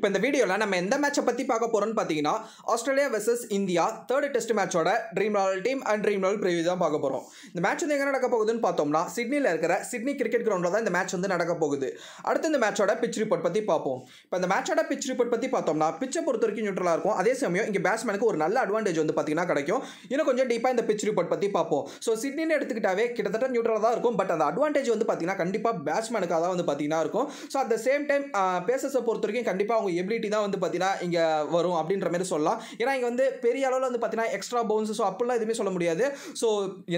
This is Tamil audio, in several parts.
இப்போ இந்த வீடியோவில் நம்ம எந்த மேட்சை பற்றி பார்க்க போகிறோம்னு பார்த்தீங்கன்னா Australia versus India third test மேட்சோட dream eleven team and dream eleven preview தான் பார்க்க போகிறோம். இந்த மேட்ச் வந்து எங்கே நடக்க போகுதுன்னு பார்த்தோம்னா சிட்னியில் இருக்கிற சிட்னி கிரிக்கெட் கிரவுண்டில் தான் இந்த மேட்ச் வந்து நடக்க போகுது. அடுத்து இந்த மேட்சோட பிச் ரிப்போர்ட் பற்றி பார்ப்போம். இப்போ இந்த மேட்சோட பிச் ரிப்போர்ட் பற்றி பார்த்தோம்னா பிச்சை பொறுத்த வரைக்கும் நியூட்ரலாக இருக்கும். அதே சமயம் இங்கே பேட்ஸ்மேனுக்கு ஒரு நல்ல அட்வான்டேஜ் வந்து பார்த்தீங்கன்னா கிடைக்கும். இன்னும் கொஞ்சம் டீப்பாக இந்த பிச் ரிப்போர்ட் பற்றி பார்ப்போம். ஸோ சிட்னின்னு எடுத்துக்கிட்டாவே கிட்டத்தட்ட நியூட்ரலாக தான் இருக்கும். பட் அந்த அட்வான்டேஜ் வந்து பார்த்தீங்கன்னா கண்டிப்பாக பேட்ஸ்மேனுக்காக தான் வந்து பார்த்தீங்கன்னா இருக்கும். So at the same time பேசஸை பொறுத்த வரைக்கும் கண்டிப்பாக அவங்க எபிலிட்டி தான் வந்து பார்த்தீங்கன்னா இங்கே வரும் அப்படின்ற மாதிரி சொல்லலாம். ஏன்னா இங்கே வந்து பெரிய அளவில் வந்து பார்த்தீங்கன்னா எக்ஸ்ட்ரா பவுன்ஸ் ஸோ அப்படிலாம் எதுவுமே சொல்ல முடியாது. ஸோ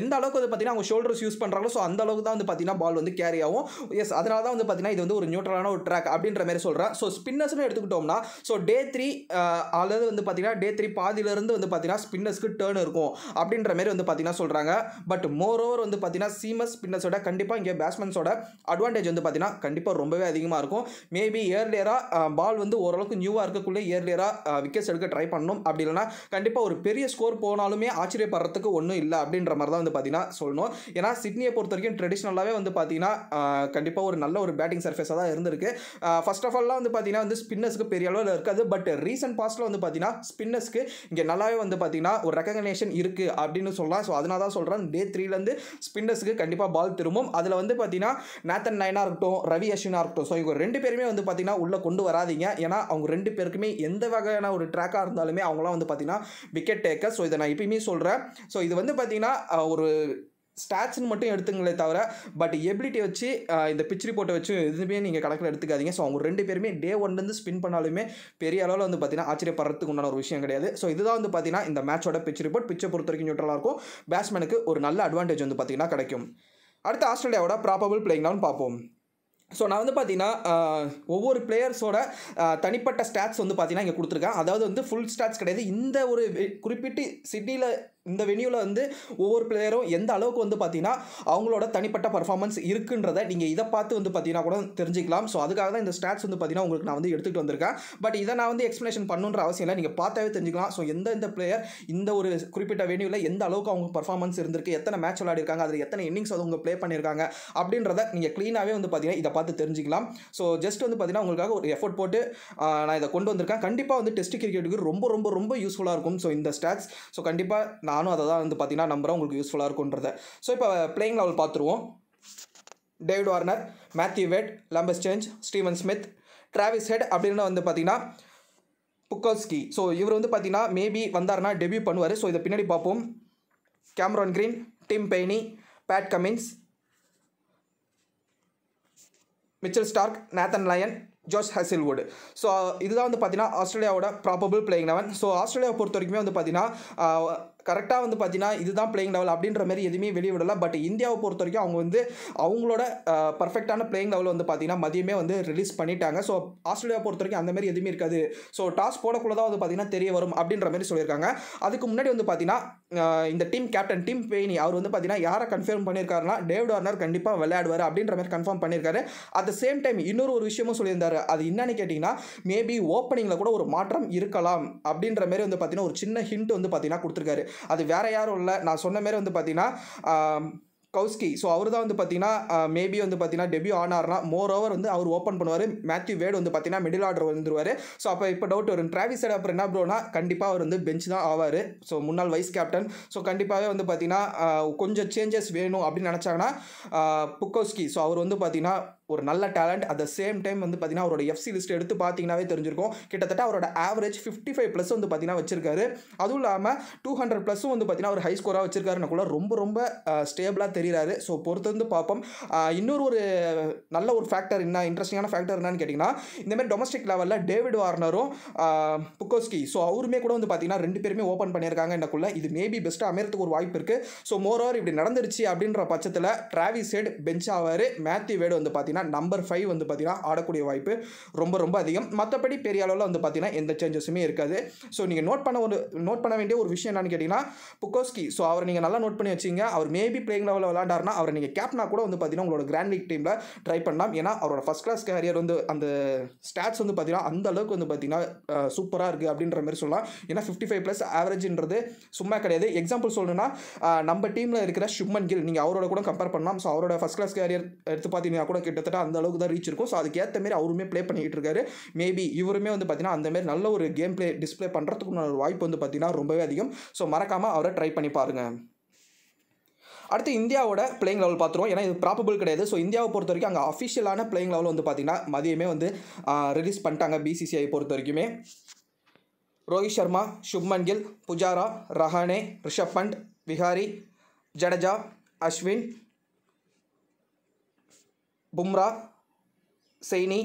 எந்த அளவுக்கு வந்து பார்த்தீங்கன்னா அவங்க ஷோல்டர்ஸ் யூஸ் பண்ணுறாங்களோ ஸோ அந்த அளவுக்கு தான் வந்து பார்த்தீங்கன்னா பால் வந்து கேரி ஆகும். எஸ், அதனால தான் வந்து பார்த்தீங்கன்னா இது வந்து ஒரு நியூட்ரலான ஒரு ட்ராக் அப்படின்ற மாதிரி சொல்கிறேன். ஸோ ஸ்பின்னர்ஸ்னு எடுத்துக்கிட்டோம்னா ஸோ டே 3 அல்லது வந்து பார்த்தீங்கன்னா டே 3 பாதியிலிருந்து வந்து பார்த்தீங்கன்னா ஸ்பின்னர்ஸ்க்கு டேர்ன் இருக்கும் அப்படின்ற மாதிரி வந்து பார்த்தீங்கன்னா சொல்கிறாங்க. பட் மோர் ஓவர் வந்து பார்த்தீங்கன்னா சீமஸ் ஸ்பின்னர்ஸோட கண்டிப்பாக இங்கே பேட்ஸ்மேன்ஸோட அட்வான்டேஜ் வந்து பார்த்தீங்கன்னா கண்டிப்பாக ரொம்பவே அதிகமாக இருக்கும். மேபி இயர்லியராக பால் வந்து ஓரளவுக்கு நியூவாக இருக்கக்குள்ளே இயர்லியராக விக்கெட்ஸ் எடுக்க ட்ரை பண்ணணும். அப்படி இல்லைனா கண்டிப்பாக ஒரு பெரிய ஸ்கோர் போனாலுமே ஆச்சரியப்படுறதுக்கு ஒன்றும் இல்லை அப்படின்ற மாதிரி தான் வந்து பார்த்தீங்கன்னா சொல்லணும். ஏன்னா சிட்னியை பொறுத்த வரைக்கும் ட்ரெடிஷ்னலாகவே வந்து பார்த்தீங்கன்னா கண்டிப்பாக ஒரு நல்ல ஒரு பேட்டிங் சர்ஃபேஸாக தான் இருந்திருக்கு. ஃபர்ஸ்ட் ஆஃப் ஆல்லாம் வந்து பார்த்தீங்கன்னா வந்து ஸ்பின்னர்ஸ்க்கு பெரிய அளவில் இருக்காது. பட் ரீசன்ட் பாஸ்ட்டில் வந்து பார்த்தீங்கன்னா ஸ்பின்னர்ஸ்க்கு இங்கே நல்லாவே வந்து பார்த்தீங்கன்னா ஒரு ரெகக்னேஷன் இருக்குது அப்படின்னு சொல்லலாம். ஸோ அதனால தான் சொல்கிறேன் டே 3லேருந்து ஸ்பின்னர்ஸுக்கு கண்டிப்பாக பால் திரும்பும். அதில் வந்து பார்த்தீங்கன்னா நேத்தன் லைனாக இருக்கட்டும், ரவி அஸ்வினாக இருக்கட்டும், ஸோ இவங்க ரெண்டு பேருமே வந்து பார்த்தீங்கன்னா உள்ளே கொண்டு வராதிங்க. ஏன்னா அவங்க ரெண்டு பேருக்குமே எந்த வகையான ஒரு ட்ராக்காக இருந்தாலுமே அவங்களாம் வந்து பார்த்தீங்கன்னா விக்கெட் டேக்கர். ஸோ இதை நான் எப்பயுமே சொல்கிறேன். ஸோ இது வந்து பார்த்தீங்கன்னா ஒரு ஸ்டாட்ஸ்ன்னு மட்டும் எடுத்துங்களே தவிர பட் எபிலிட்டி வச்சு இந்த பிச் ரிப்போர்ட்டை வச்சு எதுவுமே நீங்கள் கணக்கில் எடுத்துக்காதீங்க. ஸோ அவங்க ரெண்டு பேருமே டே 1லேருந்து ஸ்பின் பண்ணாலுமே பெரிய அளவில் வந்து பார்த்தீங்கன்னா ஆச்சரியப்படுறதுக்கு உண்டான ஒரு விஷயம் கிடையாது. ஸோ இதுதான் வந்து பார்த்தீங்கன்னா இந்த மேட்சோட பிச் ரிப்போர்ட். பிச்சை பொறுத்த வரைக்கும் நியூட்ரலாக இருக்கும். பேட்ஸ்மேனுக்கு ஒரு நல்ல அட்வான்டேஜ் வந்து பார்த்தீங்கன்னா கிடைக்கும். அடுத்து ஆஸ்திரேலியாவோட ப்ராபபிள் பிளேயிங் லெவன் பார்ப்போம். ஸோ நான் வந்து பார்த்தீங்கன்னா ஒவ்வொரு பிளேயர்ஸோட தனிப்பட்ட ஸ்டாட்ஸ் வந்து பார்த்தீங்கன்னா இங்கே கொடுத்துருக்கேன். அதாவது வந்து ஃபுல் ஸ்டாட்ஸ் கிடையாது. இந்த ஒரு குறிப்பிட்டு சிட்னியில் இந்த வென்யூவில் வந்து ஒவ்வொரு பிளேயரும் எந்த அளவுக்கு வந்து பார்த்தீங்கன்னா அவங்களோட தனிப்பட்ட பர்ஃபார்மன்ஸ் இருக்குன்றதை நீங்கள் இதை பார்த்து வந்து பார்த்தீங்கன்னா கூட தெரிஞ்சிக்கலாம். ஸோ அதுக்காக தான் இந்த ஸ்டாட்ஸ் வந்து பார்த்தீங்கன்னா உங்களுக்கு நான் வந்து எடுத்துகிட்டு வந்திருக்கேன். பட் இதை நான் வந்து எக்ஸ்ப்ளனேஷன் பண்ணுன்ற அவசியம் இல்லை. நீங்கள் பார்த்தாவே தெரிஞ்சுக்கலாம். ஸோ எந்த பிளேயர் இந்த ஒரு குறிப்பிட்ட வென்யூவில் எந்த அளவுக்கு அவங்க பர்ஃபார்மன்ஸ் இருந்திருக்கு, எத்தனை மேட்ச் விளையாடிருக்காங்க, அதில் எத்தனை இன்னிங்ஸ் அவங்க ப்ளே பண்ணியிருக்காங்க அப்படின்றத நீங்கள் க்ளீனாகவே வந்து பார்த்தீங்கன்னா இதை பார்த்து தெரிஞ்சிக்கலாம். ஸோ ஜஸ்ட் வந்து பார்த்தீங்கன்னா உங்களுக்காக ஒரு எஃபோர்ட் போட்டு நான் இதை கொண்டு வந்திருக்கேன். கண்டிப்பாக வந்து டெஸ்ட் கிரிக்கெட்டுக்கு ரொம்ப ரொம்ப ரொம்ப யூஸ்ஃபுல்லாக இருக்கும். ஸோ இந்த ஸ்டாட்ஸ் ஸோ கண்டிப்பாக நானும் அதை தான் வந்து பார்த்தீங்கன்னா நம்புகிறேன் உங்களுக்கு யூஸ்ஃபுல்லாக இருக்குன்றத. ஸோ இப்போ பிளேயிங் லெவல் பார்த்துருவோம். David Warner, Matthew Wade, Labuschagne, Steven Smith, Travis Head அப்படின்னு வந்து பார்த்தீங்கன்னா புக்கோஸ்கி. ஸோ இவர் வந்து பார்த்தீங்கன்னா மேபி வந்தார்னா டெபியூ பண்ணுவார். ஸோ இதை பின்னாடி பார்ப்போம். Cameron Green, Tim Paine, Pat Cummins, Mitchell Starc, Nathan Lyon, Josh Hazlewood. So இதுதான் வந்து பார்த்தீங்கன்னா ஆஸ்திரேலியாவோட ப்ராபபிள் பிளேயிங் லெவன். ஸோ ஆஸ்திரேலியாவை பொறுத்த வரைக்குமே வந்து பார்த்தீங்கன்னா கரெக்டாக வந்து பார்த்தீங்கன்னா இதுதான் பிளேயிங் லெவல் அப்படின்ற மாதிரி எதுவுமே வெளியே விடலை. பட் இந்தியாவை பொறுத்த வரைக்கும் அவங்க வந்து அவங்களோட பர்ஃபெக்டான பிளேயிங் லெவல் வந்து பார்த்தீங்கன்னா மதியமே வந்து ரிலீஸ் பண்ணிட்டாங்க. ஸோ ஆஸ்திரேலியாவை பொறுத்த வரைக்கும் அந்த மாதிரி எதுவுமே இருக்காது. ஸோ டாஸ் போடக்குள்ள தான் வந்து பார்த்தீங்கன்னா தெரிய வரும் அப்படின்ற மாதிரி சொல்லியிருக்காங்க. அதுக்கு முன்னாடி வந்து பார்த்தீங்கன்னா இந்த டீம் கேப்டன் டிம் பெய்னி அவர் வந்து பார்த்தீங்கன்னா யாரை கன்ஃபார்ம் பண்ணியிருக்காருன்னா டேவிட் வார்னர் கண்டிப்பாக விளையாடுவார் அப்படின்ற மாதிரி கன்ஃபார்ம் பண்ணியிருக்காரு. அட் த சேம் டைம் இன்னொரு ஒரு விஷயமும் சொல்லியிருந்தார். அது என்னன்னு கேட்டிங்கன்னா மேபி ஓப்பனிங்கில் கூட ஒரு மாற்றம் இருக்கலாம் அப்படின்ற மாதிரி வந்து பார்த்தீங்கன்னா ஒரு சின்ன ஹிண்ட் வந்து பார்த்தீங்கன்னா கொடுத்துருக்காரு. அது வேற யாரும் இல்லை, நான் சொன்ன மாதிரி வந்து பார்த்தீங்கன்னா கவுஸ்கி. ஸோ அவர் தான் வந்து பார்த்தீங்கன்னா மேபி வந்து பார்த்தீங்கன்னா டெபியூ ஆனார்னா மோர் ஓவர் வந்து அவர் ஓப்பன் பண்ணுவார். மேத்யூ வேட் வந்து பார்த்தீங்கன்னா மிடில் ஆர்டர் வந்துருவார். ஸோ அப்போ இப்போ டவுட் வரும் டிராவிஸ் ஹெட் அப்புறம் என்ன ப்ரோனா கண்டிப்பாக அவர் வந்து பெஞ்ச் தான் ஆவார். ஸோ முன்னாள் வைஸ் கேப்டன். ஸோ கண்டிப்பாகவே வந்து பார்த்தீங்கன்னா கொஞ்சம் சேஞ்சஸ் வேணும் அப்படின்னு நினச்சாங்கன்னா புக்கோஸ்கி. ஸோ அவர் வந்து பார்த்தீங்கன்னா ஒரு நல்ல talent. At the same time வந்து பார்த்தீங்கன்னா அவரோட எஃப்சி லிஸ்ட் எடுத்து பார்த்தீங்கன்னாவே தெரிஞ்சிருக்கும். கிட்டத்தட்ட அவரோட ஆவரேஜ் 55+ வந்து பார்த்தீங்கன்னா வச்சிருக்காரு. அதுவும் இல்லாமல் 200+ வந்து பார்த்தீங்கன்னா ஒரு ஹை ஸ்கோராக வச்சிருக்காருன்னு கூட ரொம்ப ரொம்ப ஸ்டேபிளாக தெரிகிறாரு. ஸோ பொறுத்து வந்து பார்ப்போம். இன்னொரு ஒரு நல்ல ஒரு ஃபேக்டர் என்ன இன்ட்ரெஸ்டிங்கான ஃபேக்டர் என்னன்னு கேட்டிங்கன்னா இந்தமாதிரி டொமஸ்டிக் லெவலில் டேவிட் வார்னரும் புக்கோஸ்கி ஸோ அவருமே கூட வந்து பார்த்தீங்கன்னா ரெண்டு பேருமே ஓப்பன் பண்ணியிருக்காங்க எனக்குள்ள. இது மேபி பெஸ்ட்டாக அமையறதுக்கு ஒரு வாய்ப்பு இருக்குது. ஸோ மோர் ஓவர் இப்படி நடந்துருச்சு அப்படின்ற பட்சத்தில் டிராவிஸ் ஹெட் பெஞ்ச் ஆவார். மேத்யூ வேட் வந்து பார்த்தீங்கன்னா நம்பர் 5 வந்து பார்த்தீங்கன்னா ஆடக்கூடிய வாய்ப்பு ரொம்ப ரொம்ப அதிகம். மற்றபடி பெரிய அளவில் வந்து பார்த்தீங்கன்னா எந்த சேஞ்சஸுமே இருக்காது. ஸோ நீங்கள் நோட் பண்ண வேண்டிய ஒரு விஷயம் என்னன்னு கேட்டிங்கன்னா புக்கோஸ்கி. ஸோ அவரை நீங்கள் நல்லா நோட் பண்ணி வச்சிங்க. அவர் மேபி பிளேயிங் லெவலில் விளையாண்டாருன்னா அவரை நீங்கள் கேப்டனாக கூட வந்து பார்த்தீங்கன்னா உங்களோட கிராண்ட் லீக் டீமில் ட்ரை பண்ணலாம். ஏன்னா அவரோட ஃபர்ஸ்ட் கிளாஸ் கேரியர் வந்து அந்த ஸ்டாட்ஸ் வந்து பார்த்தீங்கன்னா அந்த அளவுக்கு வந்து பார்த்தீங்கன்னா சூப்பராக இருக்குது அப்படின்ற மாதிரி சொல்லலாம். ஏன்னா 55+ ஆவரேஜ்ன்றது சும்மா கிடையாது. எக்ஸாம்பிள் சொல்லணும்னா நம்ம டீமில் இருக்கிற சுப்மன் கில் நீங்கள் அவரோட கூட கம்பேர் பண்ணலாம். ஸோ அவரோட ஃபர்ஸ்ட் கிளாஸ் கேரியர் எடுத்து பார்த்தீங்கன்னா கூட கிட்ட கிட்டத்தட்ட அந்த அளவுக்கு தான் ரீச் இருக்கும். ஸோ அதுக்கேற்ற மாரி அவருமே ப்ளே பண்ணிக்கிட்டு இருக்காரு. மேபி இவருமே வந்து பார்த்தீங்கன்னா அந்தமாரி நல்ல ஒரு கேம் ப்ளே டிஸ்பிளே பண்ணுறதுக்குள்ள ஒரு வாய்ப்பு வந்து பார்த்தீங்கன்னா ரொம்பவே அதிகம். ஸோ மறக்காமல் அவரை ட்ரை பண்ணி பாருங்கள். அடுத்து இந்தியாவோட பிளேயிங் லெவல் பார்த்துருவோம். ஏன்னா இது ப்ராபபிள் கிடையாது. ஸோ இந்தியாவை பொறுத்த வரைக்கும் அங்கே அஃபிஷியலான பிளேயிங் லெவல் வந்து பார்த்தீங்கன்னா மதியமே வந்து ரிலீஸ் பண்ணிட்டாங்க. பிசிசிஐ பொறுத்த வரைக்குமே ரோஹித் சர்மா, சுப்மன் கில், புஜாரா, ரஹானே, ரிஷப் பண்ட், விஹாரி, ஜடேஜா, அஸ்வின், பும்ரா, சைனி,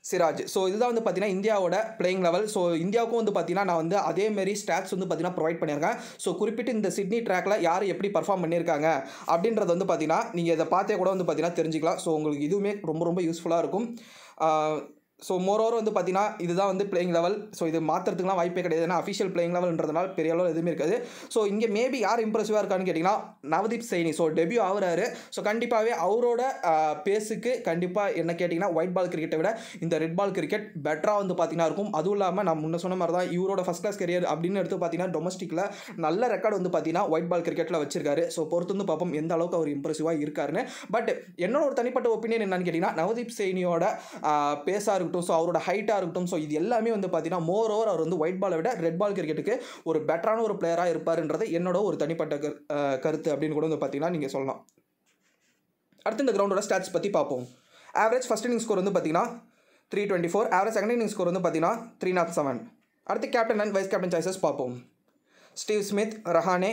சிராஜ். ஸோ இதுதான் வந்து பார்த்தீங்கன்னா இந்தியாவோட பிளேயிங் லெவல். ஸோ இந்தியாவுக்கும் வந்து பார்த்தீங்கன்னா நான் வந்து அதேமாரி ஸ்டாட்ஸ் வந்து பார்த்தீங்கன்னா ப்ரொவைட் பண்ணியிருக்கேன். ஸோ குறிப்பிட்டு இந்த சிட்னி ட்ராக்ல யார் எப்படி பர்ஃபார்ம் பண்ணியிருக்காங்க அப்படின்றது வந்து பார்த்தீங்கன்னா நீங்கள் இதை பார்த்தே கூட வந்து பார்த்தீங்கன்னா தெரிஞ்சுக்கலாம். ஸோ உங்களுக்கு இதுவுமே ரொம்ப ரொம்ப யூஸ்ஃபுல்லாக இருக்கும். ஸோ மோரோவர் வந்து பார்த்தீங்கன்னா இதுதான் வந்து பிளேயிங் லெவல். ஸோ இது மாற்றுறதுக்குலாம் வாய்ப்பே கிடையாது. ஏன்னா அஃபிஷியல் பிளேயிங் லெவல்ன்றதுனால பெரிய அளவில் எதுவுமே இருக்காது. ஸோ இங்கே மேபி யார் இம்ப்ரெசிவாக இருக்கான்னு கேட்டிங்கன்னா நவதீப் சைனி. ஸோ டெபியூ ஆகுறாரு. ஸோ கண்டிப்பாகவே அவரோட பேஸுக்கு கண்டிப்பாக என்ன கேட்டிங்கன்னா ஒயிட் பால் கிரிக்கெட்டை விட இந்த ரெட் பால் கிரிக்கெட் பெட்டராக வந்து பார்த்தீங்கன்னா இருக்கும். அதுவும் இல்லாமல் நான் முன்ன சொன்ன மாதிரி தான் இவரோட ஃபஸ்ட் கிளாஸ் கரியர் அப்படின்னு எடுத்து பார்த்தீங்கன்னா டொமஸ்டிக்கில் நல்ல ரெக்கார்டு வந்து பார்த்தீங்கன்னா ஒயிட் பால் கிரிக்கெட்டில் வச்சிருக்காரு. ஸோ பொறுத்து வந்து பார்ப்போம் எந்த அளவுக்கு அவர் இம்ப்ரெசிவாக இருக்காருன்னு. பட் என்னோட ஒரு தனிப்பட்ட ஒப்பீனியன் என்னன்னு கேட்டிங்கன்னா நவதீப் சைனியோட பேஸாக இருக்கட்டும், ஸோ அவரோட ஹைட்டாக இருக்கட்டும், ஸோ இது எல்லாமே வந்து பார்த்தீங்கன்னா மோர் ஓவர் அவர் வந்து ஒயிட் பாலை விட ரெட் பால் கிரிக்கெட்டுக்கு ஒரு பெட்டரான ஒரு பிளேயராக இருப்பாருன்றது என்னோட ஒரு தனிப்பட்ட கருத்து அப்படின்னு கூட வந்து பார்த்தீங்கன்னா நீங்கள் சொல்லலாம். அடுத்து இந்த கிரவுண்டோட ஸ்டாட்ஸ் பற்றி பார்ப்போம். ஆவரேஜ் ஃபர்ஸ்ட் இன்னிங் ஸ்கோர் வந்து பார்த்தீங்கன்னா 324, ஆவரேஜ் செகண்ட் இன்னிங் ஸ்கோர் வந்து பார்த்தீங்கன்னா 307. அடுத்து captain and vice captain choices பார்ப்போம். Steve Smith, Rahane,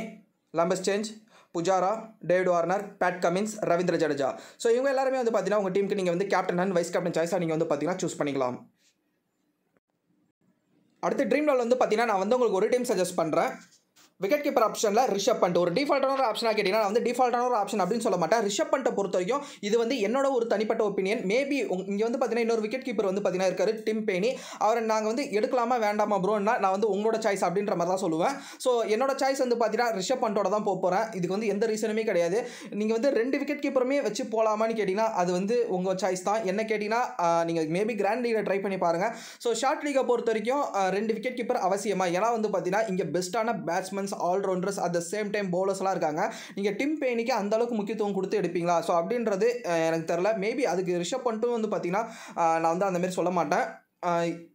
Labuschagne, Pujara, David Warner, Pat Cummins, Ravindra Jadeja. So இவங்க எல்லாருமே வந்து பார்த்தீங்கன்னா உங்கள் டீமுக்கு நீங்கள் வந்து கேப்டன் அண்ட் வைஸ் கேப்டன் சாய்ஸாக நீங்கள் வந்து பார்த்தீங்கன்னா சூஸ் பண்ணிக்கலாம். அடுத்து ட்ரீம் லெவல் வந்து பார்த்தீங்கன்னா நான் வந்து உங்களுக்கு ஒரு டீம் சஜஸ்ட் பண்ணுறேன். விக்கெட் கீப்பர் ஆப்ஷனில் ரிஷப் பண்ட். ஒரு டிஃபால்ட்டான ஒரு ஆப்ஷனாக கேட்டிங்கன்னா நான் வந்து டிஃபால்ட்டான ஒரு ஆப்ஷன் அப்படின்னு சொல்ல மாட்டேன். ரிஷப் பண்ட்டை பொறுத்த வரைக்கும் இது வந்து என்னோட ஒரு தனிப்பட்ட ஒப்பீனியன். மேபி இங்கே வந்து பார்த்தீங்கன்னா இன்னொரு விக்கெட் கீப்பர் வந்து பார்த்தீங்கன்னா இருக்காரு டிம் பெய்னி. அவரை நாங்கள் வந்து எடுக்கலாமா வேண்டாமா ப்ரோன்னா நான் வந்து உங்களோட சாய்ஸ் அப்படின்ற மாதிரி தான் சொல்லுவேன். ஸோ என்னோட சாய்ஸ் வந்து பார்த்தீங்கன்னா ரிஷப் பண்டோட தான் போகிறேன். இதுக்கு வந்து எந்த ரீசனுமே கிடையாது. நீங்கள் வந்து 2 விக்கெட் கீப்பருமே வச்சு போகலாமான்னு கேட்டிங்கன்னா அது வந்து உங்கள் சாய்ஸ் தான். என்ன கேட்டிங்கன்னா நீங்கள் மேபி கிராண்ட் லீகை ட்ரை பண்ணி பாருங்கள். ஸோ ஷார்ட் லீகை பொறுத்த வரைக்கும் 2 விக்கெட் கீப்பர் அவசியமாக. ஏன்னா வந்து பார்த்தீங்கன்னா இங்கே பெஸ்ட்டான batsmen, allrounders, at the same time பவுலர்ஸ்லாம் இருக்காங்க. நீங்கள் டிம் பெய்னிக்கு அந்த அளவுக்கு முக்கியத்துவம் கொடுத்து எடுப்பீங்களா? ஸோ அப்படின்றது எனக்கு தெரியல. மேபி அதுக்கு ரிஷப் பண்ட்டும் வந்து பார்த்தீங்கன்னா நான் வந்து அந்தமாரி சொல்ல மாட்டேன்.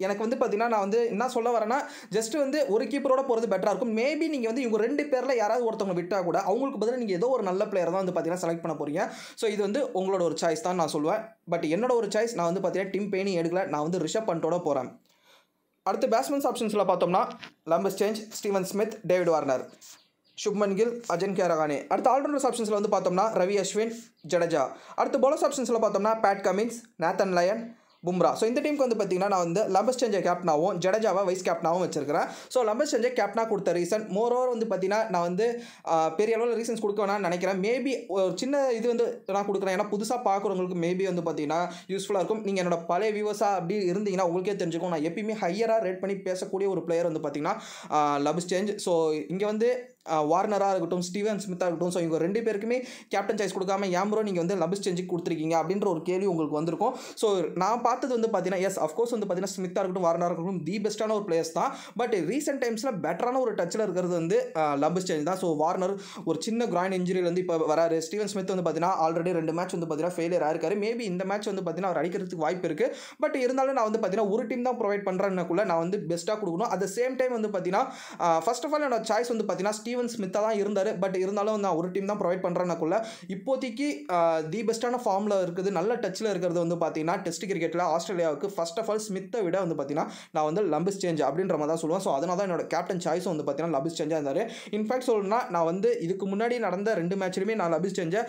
எனக்கு வந்து பார்த்தீங்கன்னா நான் வந்து என்ன சொல்ல வரேன்னா ஜஸ்ட் வந்து ஒரு கீப்பரோட போகிறது பெட்டராக இருக்கும். மேபி நீங்கள் வந்து இவங்க 2 பேரில் யாராவது ஒருத்தவங்க விட்டால் கூட அவங்களுக்கு பதிலாக நீங்கள் ஏதோ ஒரு நல்ல பிளேயர் தான் வந்து பார்த்தீங்கன்னா செலக்ட் பண்ண போகிறீங்க. ஸோ இது வந்து உங்களோட ஒரு சாய்ஸ் தான் நான் சொல்லுவேன். பட் என்னோட ஒரு சாய்ஸ் நான் வந்து பார்த்தீங்கன்னா டிம் பெய்னி எடுக்கல, நான் வந்து ரிஷப் பண்டோட போகிறேன். அடுத்து பேட்ஸ்மேன்ஸ் ஆப்ஷன்ஸில் பார்த்தோம்னா Labuschagne, Steven Smith, David Warner, Shubman Gill, Ajinkya Rahane. அடுத்து ஆல்ரவுண்டர்ஸ் ஆப்ஷன்ஸில் வந்து பார்த்தோம்னா ரவி அஸ்வின், ஜடேஜா. அடுத்து பவுலர்ஸ் ஆப்ஷன்ஸில் பார்த்தோம்னா Pat Cummins, Nathan line, Bumrah. So இந்த டீமுக்கு வந்து பார்த்தீங்கன்னா நான் வந்து லம்பஸ்சேஞ்சை கேப்டனாகவும் ஜடேஜாவை வைஸ் கேப்டனாகவும் வச்சிருக்கிறேன். ஸோ லம்பஸ்சேஞ்சை கேப்டனாக கொடுத்த ரீசன் மோரோவர் வந்து பார்த்தீங்கன்னா நான் வந்து பெரிய அளவில் ரீசன்ஸ் கொடுக்க வேணாம்னு நினைக்கிறேன். மேபி ஒரு சின்ன இது வந்து நான் கொடுக்குறேன். ஏன்னா புதுசாக பார்க்குறவங்களுக்கு மேபி வந்து பார்த்தீங்கன்னா யூஸ்ஃபுல்லாக இருக்கும். நீங்கள் என்னோட பழைய வியூவர்ஸாக அப்படி இருந்தீங்கன்னா உங்களுக்கே தெரிஞ்சுக்கும். நான் எப்பயுமே ஹையராக ரேட் பண்ணி பேசக்கூடிய ஒரு பிளேயர் வந்து பார்த்தீங்கன்னா லம்பஸ்சேஞ்ச். ஸோ இங்கே வந்து வார்னராக இருக்கட்டும், ஸ்டீவன் ஸ்மித்தாக இருக்கட்டும், ஸோ இவங்க 2 பேருக்குமே கேப்டன் சாய்ஸ் கொடுக்காம ஏன் ப்ரோ நீங்கள் வந்து லம்பஸ்சேஞ்சுக்கு கொடுத்துருக்கீங்க அப்படின்ற ஒரு கேள்வி உங்களுக்கு வந்திருக்கும். ஸோ நான் பார்த்தது வந்து பார்த்தீங்கன்னா எஸ் அஃப்கோர்ஸ் வந்து பார்த்தீங்கன்னா ஸ்மித்தாக இருக்கட்டும், வார்னராக இருக்கட்டும் தி பெஸ்ட்டான ஒரு பிளேயர்ஸ் தான். பட் ரீசெண்ட் டைம்ஸில் பெட்டரான ஒரு டச்சில் இருக்கிறது வந்து லம்பஸ்சேஞ்ச் தான். ஸோ வார்னர் ஒரு சின்ன கிராயின் இன்ஜுரியில் வந்து இப்போ வராரு. ஸ்டீவன் ஸ்மித் வந்து பார்த்தீங்கன்னா ஆல்ரெடி 2 மேட்ச் வந்து பார்த்தீங்கன்னா ஃபெயிலியர் ஆயிருக்காரு. மேபி இந்த மேட்ச் வந்து பார்த்தீங்கன்னா அவர் அடிக்கிறதுக்கு வாய்ப்பு இருக்குது. பட் இருந்தாலும் நான் வந்து பார்த்தீங்கன்னா ஒரு டீம் தான் ப்ரொவைட் பண்ணுறேன்னுக்குள்ள நான் வந்து பெஸ்ட்டாக கொடுக்கணும். அட் த சேம் டைம் வந்து பார்த்தீங்கன்னா ஃபர்ஸ்ட் ஆஃப் ஆல் என்னோட சாய்ஸ் வந்து பார்த்தீங்கன்னா ஸ்டீவன் ஸ்மித்தாக தான் இருந்தார். பட் இருந்தாலும் நான் ஒரு டீம் தான் ப்ரொவைட் பண்ணுறேன்னுக்குள்ள இப்போதைக்கு தி பெஸ்ட்டான ஃபார்மில் இருக்குது, நல்ல டச்சில் இருக்கிறது வந்து பார்த்தீங்கன்னா டெஸ்ட் கிரிக்கெட்டில் ஆஸ்திரேலியாவுக்கு ஃபர்ஸ்ட் ஆஃப் ஆல் ஸ்மித்தை விட வந்து பார்த்தீங்கன்னா நான் வந்து லம்பஸ்சேஞ்ச் அப்படின்ற மாதிரி தான் சொல்லுவேன். ஸோ அதனால தான் என்னோட கேப்டன் சாய்ஸும் வந்து பார்த்தீங்கன்னா லம்பஸ்சேஞ்சாக இருந்தார். இன்ஃபேக்ட் சொல்லணும்னா நான் வந்து இதுக்கு முன்னாடி நடந்த 2 மேட்ச்லையுமே நான் லம்பஸ்சேஞ்சை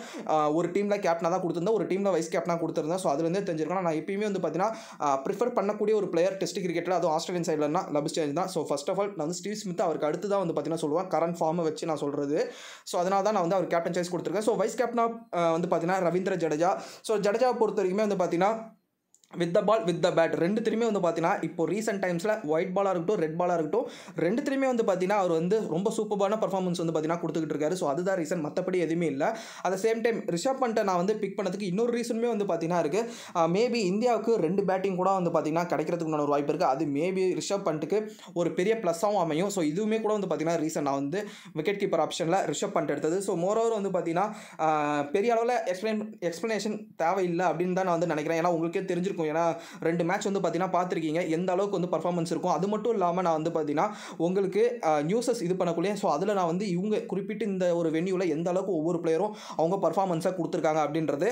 ஒரு டீமில் கேப்டனாக தான் கொடுத்துருந்தேன், ஒரு டீமில் வைஸ் கேப்டனாக கொடுத்துருந்தேன். ஸோ அதுலேருந்தே தெரிஞ்சிருக்கேன் நான் எப்பயுமே வந்து பார்த்தீங்கன்னா ப்ரிஃபர் பண்ணக்கூடிய ஒரு பிளேயர் டெஸ்ட் கிரிக்கெட்டில் அதுவும் ஆஸ்திரேலியன் சைட்லன்னா லம்பஸ்சேஞ்ச் தான். ஸோ ஃபர்ஸ்ட் ஆஃப் ஆல் நான் வந்து ஸ்டீவ் ஸ்மித் அவருக்கு அடுத்து தான் வந்து பார்த்தீங்கன்னா சொல்லுவேன், கரண்ட் ஃபார்மை வச்சு நான் சொல்கிறது. ஸோ அதனால தான் நான் வந்து அவர் கேப்டன் சாய்ஸ் கொடுத்துருக்கேன். ஸோ வைஸ் கேப்டனாக வந்து பார்த்தீங்கன்னா ரவீந்திர ஜடேஜா. ஸோ ஜடேஜாவை பொறுத்த வரைக்குமே வந்து பார்த்தீங்கன்னா with the ball with the bat ரெண்டுத்துலையுமே வந்து பார்த்தீங்கன்னா இப்போ ரீசெண்ட் டைம்ஸில் ஒயிட் பாலாக இருக்கட்டும் ரெட் பாலாக இருக்கட்டும் ரெண்டுத்துலையுமே வந்து பார்த்தீங்கன்னா அவர் வந்து ரொம்ப சூப்பரான பர்ஃபார்மன்ஸ் வந்து பார்த்தீங்கன்னா கொடுத்துக்கிட்டு இருக்காரு. ஸோ அதுதான் ரீசன், மற்றபடி எதுவுமே இல்லை. அட் சேம் டைம் ரிஷப் பண்ட்டை நான் வந்து பிக் பண்ணதுக்கு இன்னொரு ரீசனுமே வந்து பார்த்தீங்கன்னா இருக்குது. மேபி இந்தியாவுக்கு 2 பேட்டிங் கூட வந்து பார்த்தீங்கன்னா கிடைக்கிறதுக்கு ஒரு வாய்ப்பு இருக்குது. அது மேபி ரிஷப் பண்ட்டுக்கு ஒரு பெரிய ப்ளஸ்ஸாகவும் அமையும். ஸோ இதுவுமே கூட வந்து பார்த்தீங்கன்னா ரீசன் நான் வந்து விக்கெட் கீப்பர் ஆப்ஷனில் ரிஷப் பண்ட் எடுத்தது. ஸோ மோரோவர் வந்து பார்த்தீங்கன்னா பெரிய அளவில் எக்ஸ்ப்ளனேஷன் தேவையில்லை அப்படின்னு தான் நான் வந்து நினைக்கிறேன். ஏன்னா உங்களுக்கே தெரிஞ்சிருக்கும், ஏன்னா 2 மேட்ச் வந்து பார்த்தீங்கன்னா பார்த்துருக்கீங்க எந்த அளவுக்கு வந்து பர்ஃபார்மன்ஸ் இருக்கும். அது மட்டும் இல்லாமல் நான் வந்து பார்த்தீங்கன்னா உங்களுக்கு நியூஸஸ் இது பண்ணக்குள்ளே ஸோ அதில் நான் வந்து இவங்க குறிப்பிட்டு இந்த ஒரு வென்யூவில் எந்த அளவுக்கு ஒவ்வொரு பிளேயரும் அவங்க பர்ஃபார்மன்ஸாக கொடுத்துருக்காங்க அப்படின்றது.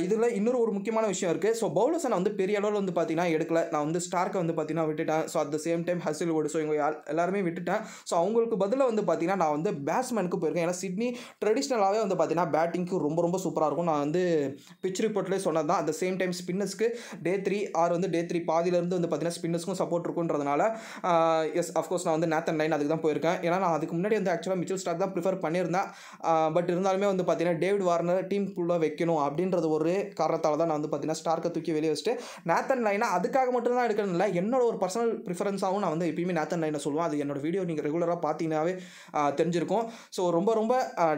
இதில் இன்னொரு ஒரு முக்கியமான விஷயம் இருக்குது. ஸோ பவுலர்ஸை நான் வந்து பெரிய அளவில் வந்து பார்த்தீங்கன்னா எடுக்கல. நான் வந்து ஸ்டார்க்கை வந்து பார்த்தீங்கன்னா விட்டுட்டேன். So at the same time Hazlewood, so இவங்க எல்லாருமே விட்டுட்டேன். ஸோ அவங்களுக்கு பதிலாக வந்து பார்த்தீங்கன்னா நான் வந்து பேட்ஸ்மேனுக்கு போயிருக்கேன். ஏன்னா சிட்னி ட்ரெடிஷ்னலாகவே வந்து பார்த்தீங்கன்னா பேட்டிங்க்கு ரொம்ப ரொம்ப சூப்பராக இருக்கும். நான் வந்து பிச் ரிப்போர்ட்லேயே சொன்னது தான். அட் த சேம் டைம் ஸ்பின்னர்ஸ்க்கு டே 3 ஆர் வந்து டே 3 பாதியிலேருந்து வந்து பார்த்தீங்கன்னா ஸ்பின்னர்ஸ்க்கும் சப்போர்ட் இருக்குன்றதுனால எஸ் அஃப்கோர்ஸ் நான் வந்து நேத்தன் லைன் அதுக்கு தான் போயிருக்கேன். ஏன்னா நான் அதுக்கு முன்னாடி வந்து ஆக்சுவலாக மிச்சல் ஸ்டார்க் தான் ப்ரிஃபர் பண்ணியிருந்தேன். பட் இருந்தாலுமே வந்து பார்த்தீங்கன்னா டேவிட் வார்னர் டீமுக்குள்ளே வைக்கணும் அப்படின்றது ஒரு காரணத்தால் தான் நான் வந்து பார்த்தீங்கன்னா ஸ்டார்க்கை தூக்கி வெளியே வச்சுட்டு நேத்தன் லைனை அதுக்காக மட்டும் தான் எடுக்கணும் இல்லை, என்னோட ஒரு பர்சனல் ப்ரிஃபரன்ஸாகவும் நான் வந்து எப்பயுமே நேத்தன் லைனை சொல்லுவேன். அது என்னோட வீடியோ நீங்கள் ரெகுலராக பார்த்தீங்கன்னாவே தெரிஞ்சிருக்கும். ஸோ ரொம்ப ரொம்ப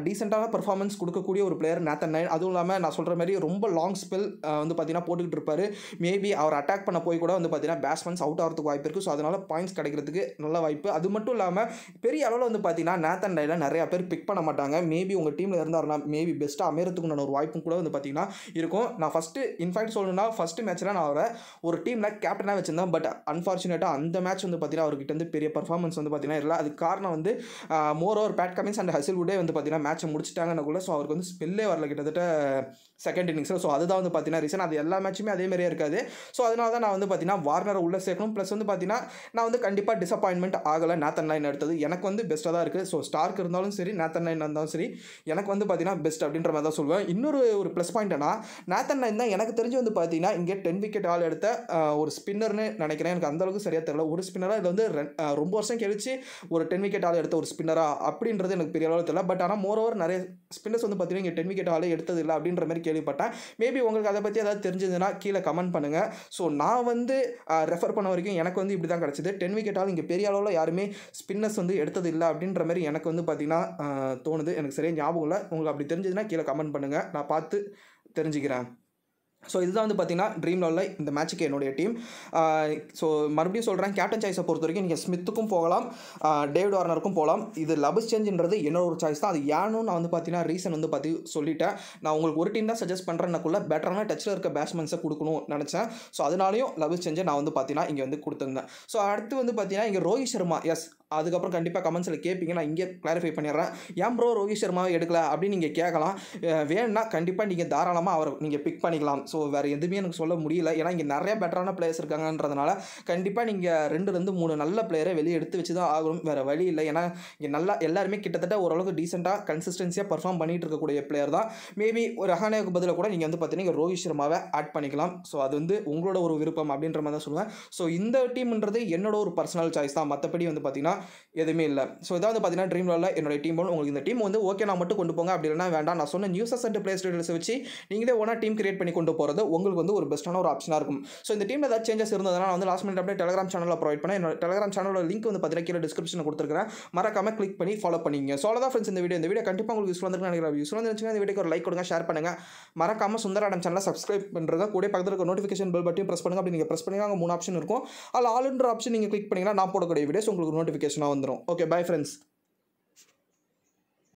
டீசெண்டான பர்ஃபார்மன்ஸ் கொடுக்கக்கூடிய ஒரு பிளேயர் நேத்தன் லைன். அதுவும் இல்லாமல் நான் சொல்கிற மாதிரி ரொம்ப லாங் ஸ்பெல் வந்து பார்த்தீங்கன்னா போட்டுக்கிட்டு இருப்பார். மேபி அவர் அட்டாக் பண்ண போய் கூட வந்து பார்த்தீங்கன்னா பேட்ஸ்மேன்ஸ் அவுட் ஆகிறதுக்கு வாய்ப்பு இருக்குது. ஸோ அதனால் பாயிண்ட்ஸ் கிடைக்கிறதுக்கு நல்ல வாய்ப்பு. அது மட்டும் இல்லாமல் பெரிய அளவில் வந்து பார்த்தீங்கன்னா நேத்தன் லைனை நிறையா பேர் பிக் பண்ண மாட்டாங்க. மேபி உங்கள் டீமில் இருந்தாருன்னா மேபி பெஸ்ட்டாக அமையறதுக்குன்னு ஒரு வாய்ப்பும் கூட வந்து பார்த்தீங்கன்னா இருக்கும். நான் ஃபஸ்ட்டு இன்ஃபேக்ட் சொல்லணும்னா ஃபஸ்ட்டு மேட்ச்சில் நான் அவரை ஒரு டீமில் கேப்டனாக வச்சிருந்தேன். பட் அன்ஃபார்ச்சுனேட்டாக அந்த மேட்ச் வந்து பார்த்தீங்கன்னா அவர்கிட்ட வந்து பெரிய பர்ஃபார்மன்ஸ் வந்து பார்த்தீங்கன்னா இல்லை. அதுக்கு காரணம் வந்து moreover Pat Cummins and ஹசில்வுட்டே வந்து பார்த்தீங்கன்னா மேட்ச்சை முடிச்சிட்டாங்கன்னு. ஸோ அவருக்கு வந்து ஸ்பெல்லே வரல கிட்டத்தட்ட செகண்ட் இன்னிங்ஸில். ஸோ அதுதான் வந்து பார்த்தீங்கன்னா ரீசன். அது எல்லா மேட்சுமே அதே மாதிரியே இருக்காது. ஸோ அதனால தான் நான் வந்து பார்த்தீங்கன்னா வார்னரை உள்ளே சேர்க்கணும். ப்ளஸ் வந்து பார்த்தீங்கன்னா நான் வந்து கண்டிப்பாக டிசப்பாயின்மெண்ட் ஆகலை. நேத்தன் லைன் எடுத்தது எனக்கு வந்து பெஸ்ட்டாக தான் இருக்குது. ஸோ ஸ்டார்க் இருந்தாலும் சரி நேத்தன் லைன் இருந்தாலும் சரி எனக்கு வந்து பார்த்தீங்கன்னா பெஸ்ட் அப்படின்ற மாதிரி தான் சொல்லுவேன். இன்னொரு ஒரு ப்ளஸ் பாயிண்ட்னா நேத்தன் லைன் தான் எனக்கு தெரிஞ்சு வந்து பார்த்தீங்கன்னா இங்கே 10 விக்கெட் ஆள் எடுத்த ஒரு ஸ்பின்னர்னு நினைக்கிறேன். எனக்கு அந்தளவுக்கு சரியாக தெரியல. ஒரு ஸ்பின்னராக இது வந்து ரொம்ப வருஷம் கழிச்சு ஒரு 10 விக்கெட் ஆள் எடுத்த ஒரு ஸ்பின்னரா அப்படின்றது எனக்கு பெரிய அளவில் தெரியல. பட் ஆனால் மோர் ஓவர் நிறைய ஸ்பின்னர்ஸ் வந்து பார்த்தீங்கன்னா இங்கே 10 விக்கெட் ஆளே எடுத்தது இல்லை அப்படின்ற மாதிரி கேள்விப்பட்டேன். மேபி உங்களுக்கு அதை பற்றி ஏதாவது தெரிஞ்சதுன்னா கீழே கமெண்ட் பண்ணுங்கள். ஸோ நான் வந்து ரெஃபர் பண்ண வரைக்கும் எனக்கு வந்து இப்படி தான் கிடச்சிது. 10 விக்கெட் ஆள் இங்கே பெரிய அளவில் யாருமே ஸ்பின்னர்ஸ் வந்து எடுத்தது இல்லை அப்படின்ற மாதிரி எனக்கு வந்து பார்த்தீங்கன்னா தோணுது. எனக்கு சரியாக ஞாபகம் இல்லை. உங்களுக்கு அப்படி தெரிஞ்சதுன்னா கீழே கமெண்ட் பண்ணுங்கள், நான் பார்த்து தெரிஞ்சுக்கிறேன். ஸோ இதுதான் வந்து பார்த்தீங்கன்னா ட்ரீம் லெவலில் இந்த மேட்ச்சுக்கு என்னுடைய டீம். ஸோ மறுபடியும் சொல்கிறேன், கேப்டன் சாய்ஸை பொறுத்த வரைக்கும் நீங்கள் ஸ்மித்துக்கும் போகலாம், டேவிட் வார்னருக்கும் போகலாம். இது லபஸ் சேஞ்சுன்றது என்னோட ஒரு சாய்ஸ் தான். அது ஏன்னு நான் வந்து பார்த்தீங்கன்னா ரீசன் வந்து பார்த்து சொல்லிட்டேன். நான் உங்களுக்கு ஒரு டீம் தான் சஜஸ்ட் பண்ணுறேன்னக்குள்ள பெட்டரான டச்சில் இருக்க பேட்ஸ்மேன்ஸை கொடுக்கணும்னு நினச்சேன். ஸோ அதனாலையும் லபஸ் சேஞ்சை நான் வந்து பார்த்தீங்கன்னா இங்கே வந்து கொடுத்துருந்தேன். ஸோ அடுத்து வந்து பார்த்தீங்கன்னா இங்கே ரோஹித் சர்மா, எஸ் அதுக்கப்புறம் கண்டிப்பாக கமெண்ட்ஸில் கேட்பீங்க, நான் இங்கே கிளாரிஃபை பண்ணிடுறேன். ஏன் ப்ரோ ரோஹித் சர்மாவை எடுக்கல அப்படின்னு நீங்கள் கேட்கலாம். வேணும்னா கண்டிப்பாக நீங்கள் தாராளமாக அவரை நீங்கள் பிக் பண்ணிக்கலாம். ஸோ வேறு எதுவுமே எனக்கு சொல்ல முடியல. ஏன்னா இங்கே நிறைய பெட்டரான பிளேயர்ஸ் இருக்காங்கன்றதுனால கண்டிப்பாக நீங்கள் 2-3 நல்ல பிளேயரை வெளியே எடுத்து வச்சு தான் ஆகணும், வேறு வழி இல்லை. ஏன்னா இங்கே நல்லா எல்லாருமே கிட்டத்தட்ட ஓரளவுக்கு டீசெண்டாக கன்சிஸ்டன்சியாக பர்ஃபார்ம் பண்ணிட்டு இருக்கக்கூடிய பிளேயர் தான். மேபி ஒரு ரஹானேக்கு பதிலாக கூட நீங்கள் வந்து பார்த்தீங்கன்னா ரோஹித் சர்மாவை ஆட் பண்ணிக்கலாம். ஸோ அது வந்து உங்களோட ஒரு விருப்பம் அப்படின்ற மாதிரி தான் சொல்லுவேன். ஸோ இந்த டீம்ன்றது என்னோட ஒரு பர்சனல் சாய்ஸ் தான், மற்றபடி வந்து பார்த்தீங்கன்னா எதுவுமே இல்லை. ஸோ இதான் வந்து பார்த்தீங்கன்னா ட்ரீம் லெவலில் என்னோட டீம். உங்களுக்கு இந்த டீம் வந்து ஓகே நான் மட்டும் கொண்டு போங்க அப்படி இல்லைனா வேண்டாம், நான் சொன்ன நியூஸஸ் அண்ட் பிளேஸ் டீடைல்ஸை வச்சு நீங்களே ஒன்றா டீம் கிரியேட் பண்ணி கொண்டு போகிறது உங்களுக்கு வந்து ஒரு பெஸ்ட்டான ஒரு ஆப்ஷனாக இருக்கும். ஸோ இந்த டீமில் ஏதாவது சேஞ்சஸ் இருந்ததுனா நான் வந்து லாஸ்ட் மினிட் அப்படியே டெலிகிராம் சேனலில் ப்ரொவைட் பண்ணேன். என்னோட டெலிகிராம் சேனலோட லிங்க் வந்து பார்த்தீங்கன்னா கீழே டிஸ்கிரிப்ஷனில் கொடுத்துருக்கேன், மறக்காம கிளிக் பண்ணி ஃபாலோ பண்ணிங்க. ஸோ அவ்வளோதான் ஃப்ரெண்ட்ஸ் இந்த வீடியோ கண்டிப்பாக உங்களுக்கு யூஸ் வந்துருக்குன்னு நினைக்கிறேன். யூஸ் வந்துருந்துச்சுன்னா இந்த வீடியோக்கு ஒரு லைக் கொடுங்க, ஷேர் பண்ணுங்கள், மறக்காம சுந்தராடம் சேனலை சப்ஸ்கிரைப் பண்ணுறத கூட பக்கத்தில் இருக்க நோட்டிஃபிகேஷன் பெல் பட்டன் ப்ரெஸ் பண்ணுங்க. அப்படி நீங்கள் ப்ரெஸ் பண்ணி அங்கே 3 ஆப்ஷன் இருக்கும், அதில் ஆல்ன்ற ஆப்ஷன் நீங்கள் கிளிக் பண்ணிங்கன்னா நான் போடக்கூடிய வீடியோஸ் உங்களுக்கு நோட்டிஃபிகேஷனாக வந்துடும். Okay, bye friends.